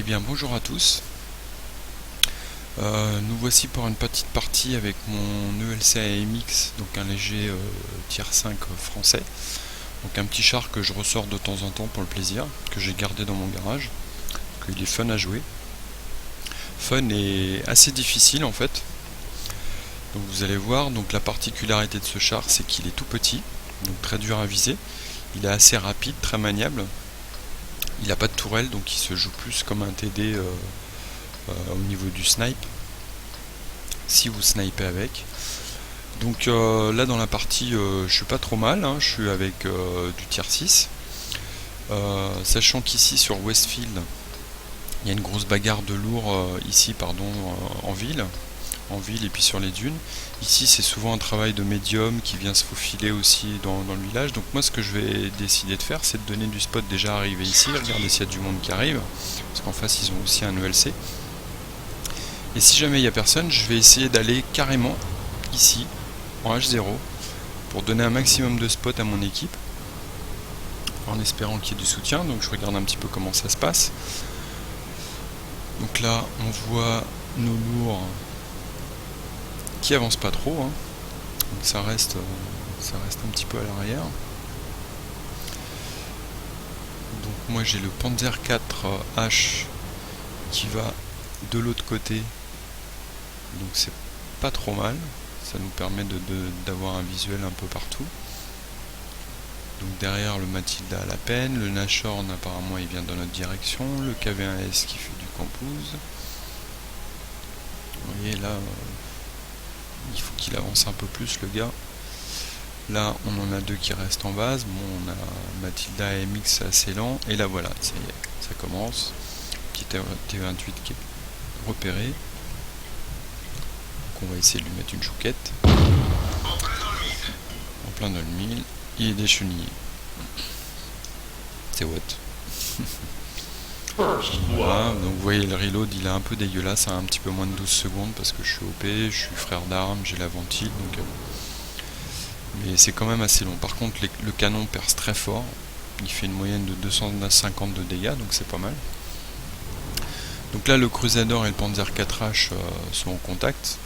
bien, bonjour à tous. Nous voici pour une petite partie avec mon ELC AMX, donc un léger tier 5 français. Donc un petit char que je ressors de temps en temps pour le plaisir, que j'ai gardé dans mon garage. Il est fun à jouer. Fun et assez difficile en fait. Donc vous allez voir, donc la particularité de ce char, c'est qu'il est tout petit, donc très dur à viser. Il est assez rapide, très maniable. Il n'a pas de tourelle, donc il se joue plus comme un TD au niveau du snipe, si vous snipez avec. Donc là dans la partie, je suis pas trop mal, hein, je suis avec du tier 6. Sachant qu'ici sur Westfield, il y a une grosse bagarre de lourds en ville et puis sur les dunes. Ici c'est souvent un travail de médium qui vient se faufiler aussi dans le village. Donc moi ce que je vais décider de faire, c'est de donner du spot déjà arrivé ici. Regardez s'il y a du monde qui arrive, parce qu'en face ils ont aussi un ELC. Et si jamais il n'y a personne, je vais essayer d'aller carrément ici en H0 pour donner un maximum de spots à mon équipe, en espérant qu'il y ait du soutien. Donc je regarde un petit peu comment ça se passe. Donc là on voit nos lourds qui avancent pas trop, hein. Donc ça reste un petit peu à l'arrière. Donc moi j'ai le Panzer 4 H qui va de l'autre côté, donc c'est pas trop mal, ça nous permet d'avoir un visuel un peu partout. Donc derrière le Matilda à la peine, le Nashorn apparemment il vient dans notre direction, le KV1S qui fait du campouze. Vous voyez là, il faut qu'il avance un peu plus le gars. Là on en a deux qui restent en base. Bon, on a Matilda AMX assez lent, et là voilà, ça y est, ça commence. Petit T28 qui est repéré. Donc on va essayer de lui mettre une chouquette. En plein dans le mille. Il est déchenillé. C'est what. Voilà, donc vous voyez le reload il est un peu dégueulasse, un petit peu moins de 12 secondes parce que je suis OP, je suis frère d'armes, j'ai la ventile, donc mais c'est quand même assez long. Par contre le canon perce très fort, il fait une moyenne de 250 de dégâts, donc c'est pas mal. Donc là le Crusader et le Panzer 4H sont en contact.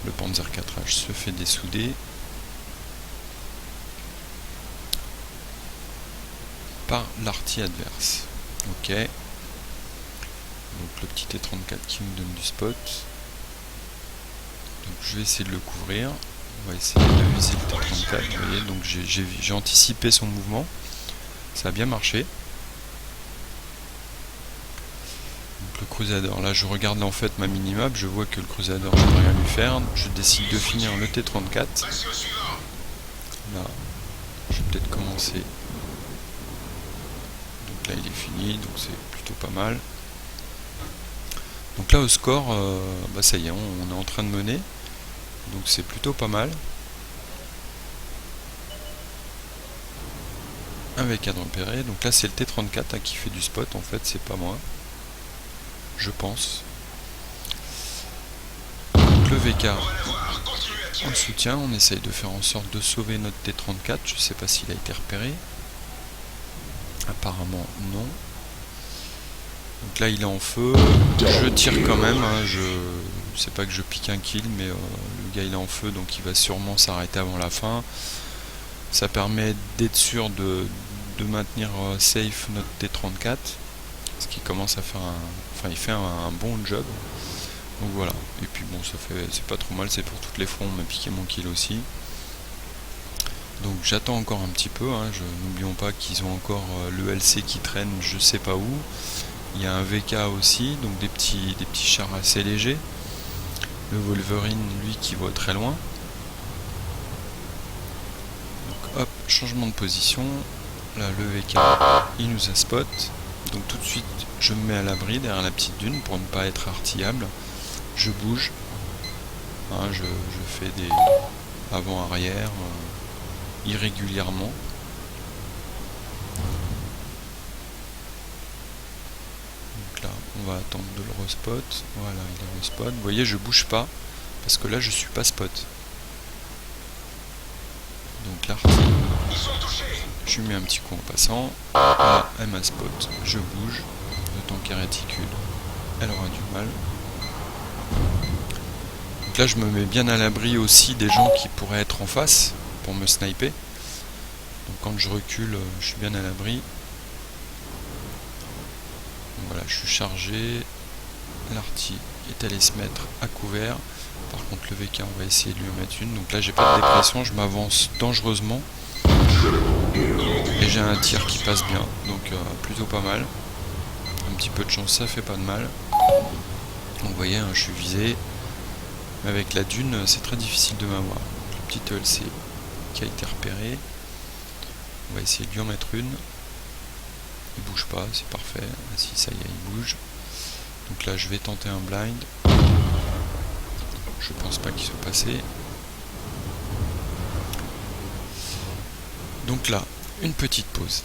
Le Panzer 4H se fait dessouder par l'artille adverse. Ok. Donc le petit T34 qui me donne du spot. Donc je vais essayer de le couvrir. On va essayer de viser le T34. Vous voyez, donc j'ai anticipé son mouvement. Ça a bien marché. Donc le Crusader, là je regarde en fait ma minimap, je vois que le Crusader je ne peux rien lui faire. Je décide de finir le T34. Là, je vais peut-être commencer. Là il est fini, donc c'est plutôt pas mal. Donc là au score, ça y est, on est en train de mener, donc c'est plutôt pas mal. Avec un repéré, donc là c'est le T34 qui fait du spot, en fait c'est pas moi, je pense. Donc le VK en soutien, on essaye de faire en sorte de sauver notre T34, je sais pas s'il a été repéré. Apparemment non. Donc là il est en feu, je tire quand même, hein, je sais pas que je pique un kill, mais le gars il est en feu, donc il va sûrement s'arrêter avant la fin. Ça permet d'être sûr de maintenir safe notre T34, ce qui commence à faire il fait un bon job. Donc voilà, et puis bon, c'est pas trop mal, c'est pour toutes les fronts, on m'a piqué mon kill aussi. Donc j'attends encore un petit peu, hein, n'oublions pas qu'ils ont encore l'ELC qui traîne je sais pas où. Il y a un VK aussi, donc des petits chars assez légers. Le Wolverine lui qui va très loin. Donc hop, changement de position. Là le VK il nous a spot. Donc tout de suite je me mets à l'abri derrière la petite dune pour ne pas être artillable. Je bouge. Hein, je fais des avant-arrière irrégulièrement. Donc là on va attendre de le respot. Voilà, il est respot. Vous voyez, je bouge pas parce que là je suis pas spot. Donc l'artille, je lui mets un petit coup en passant. Là elle m'a spot, je bouge. de tank et réticule, elle aura du mal. Donc là je me mets bien à l'abri aussi des gens qui pourraient être en face pour me sniper. Donc quand je recule, je suis bien à l'abri. Voilà, je suis chargé. L'arty est allé se mettre à couvert. Par contre le VK, on va essayer de lui en mettre une. Donc là j'ai pas de dépression, je m'avance dangereusement. Et j'ai un tir qui passe bien, donc plutôt pas mal. Un petit peu de chance, ça fait pas de mal. Donc vous voyez, hein, je suis visé. Mais avec la dune, c'est très difficile de m'avoir. Le petit ELC qui a été repéré. On va essayer de lui en mettre une. Il bouge pas, c'est parfait. Ah, si, ça y est, il bouge. Donc là, je vais tenter un blind. Je pense pas qu'il soit passé. Donc là, une petite pause.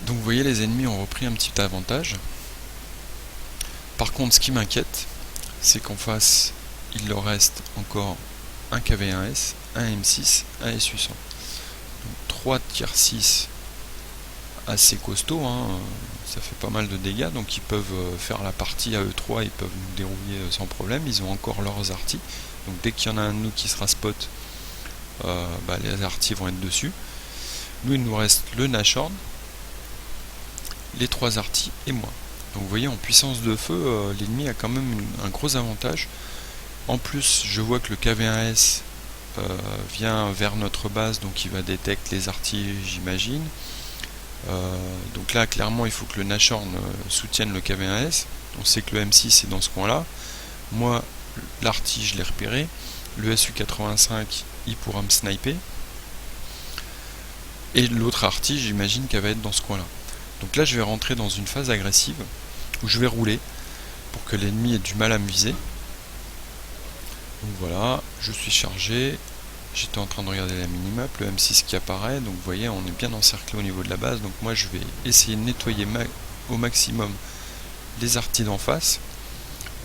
Donc vous voyez, les ennemis ont repris un petit avantage. Par contre, ce qui m'inquiète, c'est qu'en face, il leur reste encore un KV1S, un M6, un S800. Donc 3 tier 6 assez costauds, hein, ça fait pas mal de dégâts, donc ils peuvent faire la partie à E3, ils peuvent nous dérouiller sans problème. Ils ont encore leurs artis, donc dès qu'il y en a un de nous qui sera spot, les artis vont être dessus. Nous, il nous reste le Nashorn, les 3 artis et moi. Donc vous voyez, en puissance de feu, l'ennemi a quand même un gros avantage. En plus, je vois que le KV1S vient vers notre base, donc il va détecter les artis, j'imagine. Donc là, clairement, il faut que le Nashorn soutienne le KV1S. On sait que le M6 est dans ce coin-là. Moi, l'arty, je l'ai repéré. Le SU-85, il pourra me sniper. Et l'autre arty, j'imagine qu'elle va être dans ce coin-là. Donc là, je vais rentrer dans une phase agressive où je vais rouler pour que l'ennemi ait du mal à me viser. Donc voilà, je suis chargé. J'étais en train de regarder la minimap, le M6 qui apparaît. Donc vous voyez, on est bien encerclé au niveau de la base. Donc moi, je vais essayer de nettoyer au maximum les artis d'en face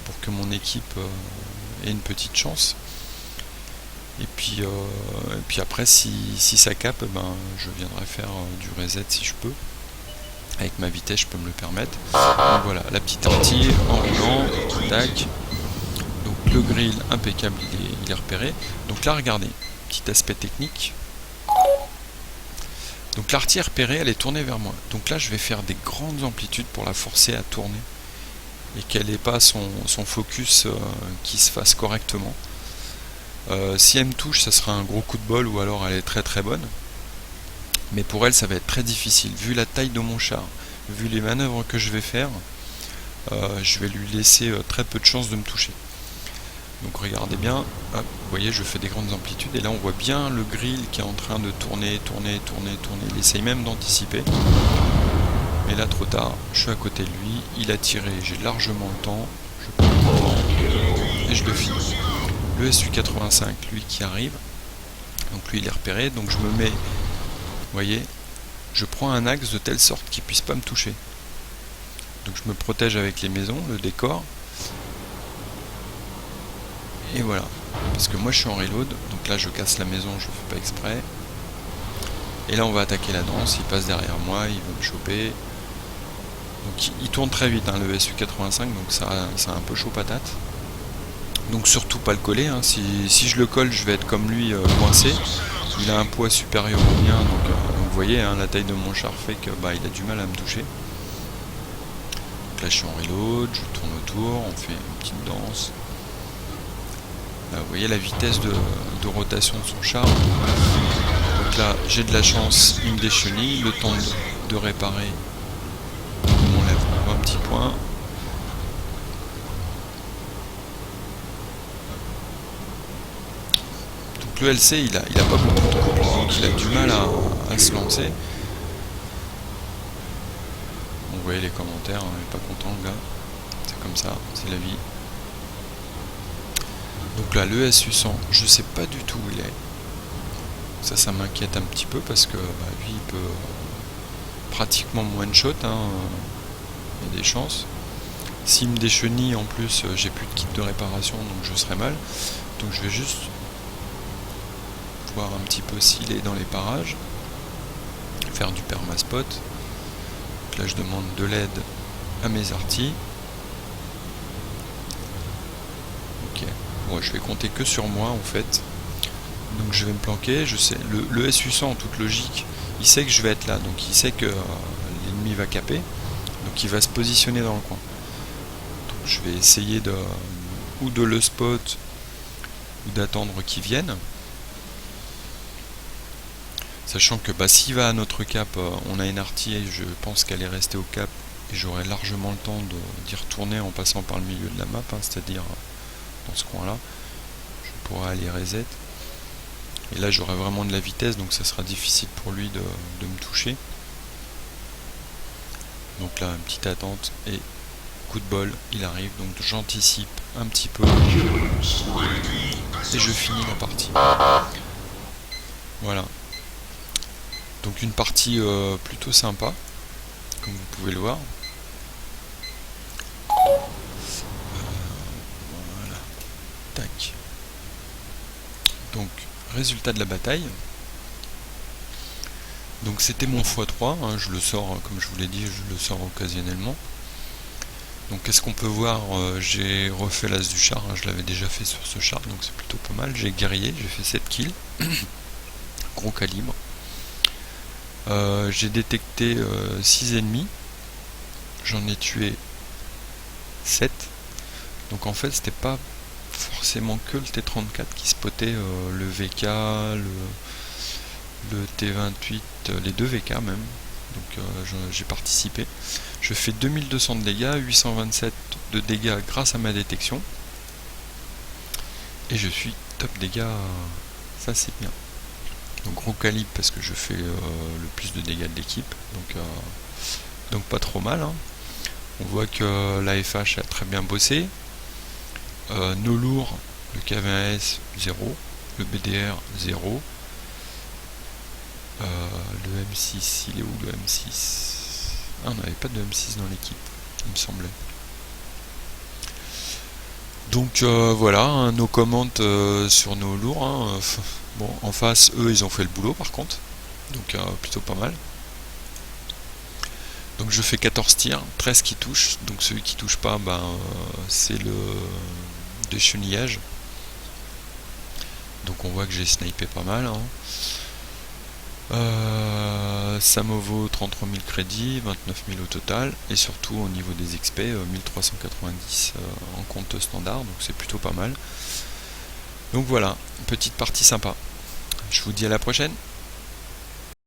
pour que mon équipe ait une petite chance. Et puis après, si ça capte, je viendrai faire du reset si je peux. Avec ma vitesse, je peux me le permettre. Donc voilà, la petite artille en roulant, tac. Donc le grill impeccable, il est repéré. Donc là, regardez, petit aspect technique. Donc l'artille est repérée, elle est tournée vers moi. Donc là, je vais faire des grandes amplitudes pour la forcer à tourner et qu'elle n'ait pas son focus qui se fasse correctement. Si elle me touche, ça sera un gros coup de bol ou alors elle est très très bonne. Mais pour elle, ça va être très difficile. Vu la taille de mon char, vu les manœuvres que je vais faire, je vais lui laisser très peu de chances de me toucher. Donc regardez bien, hop, vous voyez, je fais des grandes amplitudes et là on voit bien le grill qui est en train de tourner. Il essaye même d'anticiper. Mais là trop tard, je suis à côté de lui, il a tiré, j'ai largement le temps, je prends le temps et je le finis. Le SU-85, lui qui arrive, donc lui il est repéré, donc je me mets, vous voyez, je prends un axe de telle sorte qu'il ne puisse pas me toucher. Donc je me protège avec les maisons, le décor. Et voilà, parce que moi je suis en reload, donc là je casse la maison, je fais pas exprès. Et là on va attaquer la danse, il passe derrière moi, il veut me choper. Donc il tourne très vite, hein, le SU-85, donc ça c'est un peu chaud patate. Donc surtout pas le coller, hein. Si je le colle, je vais être comme lui coincé. Il a un poids supérieur au mien, donc vous voyez, hein, la taille de mon char fait que il a du mal à me toucher. Donc là je suis en reload, je tourne autour, on fait une petite danse. Là, vous voyez la vitesse de rotation de son char. Donc là j'ai de la chance, il me déchenille, le temps de réparer, il m'enlève un petit point. Donc le LC il a pas beaucoup de couple, donc il a du mal à se lancer. Bon, vous voyez les commentaires, il n'est pas content le gars. C'est comme ça, c'est la vie. Donc là, le SU100, je sais pas du tout où il est. Ça m'inquiète un petit peu parce que lui, il peut pratiquement me one-shot. Hein, il y a des chances. S'il me déchenille, en plus, j'ai plus de kit de réparation, donc je serai mal. Donc je vais juste voir un petit peu s'il est dans les parages. Faire du permaspot. là je demande de l'aide à mes artis. Ok, bon, je vais compter que sur moi en fait. Donc je vais me planquer, je sais, le S800 en toute logique, il sait que je vais être là, donc il sait que l'ennemi va caper, donc il va se positionner dans le coin. Donc je vais essayer ou de le spot, ou d'attendre qu'il vienne. Sachant que s'il va à notre cap, on a une artillerie, je pense qu'elle est restée au cap, et j'aurai largement le temps d'y retourner en passant par le milieu de la map, hein, c'est-à-dire dans ce coin-là. Je pourrai aller reset. Et là j'aurai vraiment de la vitesse, donc ça sera difficile pour lui de me toucher. Donc là, une petite attente, et coup de bol, il arrive, donc j'anticipe un petit peu, et je finis la partie. Voilà. Donc une partie plutôt sympa, comme vous pouvez le voir. Voilà. Tac. Donc, résultat de la bataille. Donc c'était mon x3, hein, je le sors, comme je vous l'ai dit, je le sors occasionnellement. Donc qu'est-ce qu'on peut voir, j'ai refait l'as du char, hein, je l'avais déjà fait sur ce char, donc c'est plutôt pas mal. J'ai guerrier, j'ai fait 7 kills, gros calibre. J'ai détecté 6 ennemis, j'en ai tué 7. Donc en fait c'était pas forcément que le T34 qui spottait, le VK, le T28, les 2 VK même. Donc j'ai participé. Je fais 2200 de dégâts, 827 de dégâts grâce à ma détection. Et je suis top dégâts, ça c'est bien. Donc gros calibre parce que je fais le plus de dégâts de l'équipe. Donc pas trop mal, hein. On voit que la FH a très bien bossé. Nos lourds, le K20S 0, le BDR 0. Le M6, il est où le M6? Ah, on n'avait pas de M6 dans l'équipe, il me semblait. Donc voilà, hein, nos commandes sur nos lourds. Hein, bon, en face, eux, ils ont fait le boulot par contre. Donc plutôt pas mal. Donc je fais 14 tirs, 13 qui touchent. Donc celui qui touche pas, c'est le déchenillage. Donc on voit que j'ai snipé pas mal. Hein. Ça me vaut 33 000 crédits, 29 000 au total, et surtout au niveau des XP, 1390 en compte standard, donc c'est plutôt pas mal. Donc voilà, petite partie sympa. Je vous dis à la prochaine.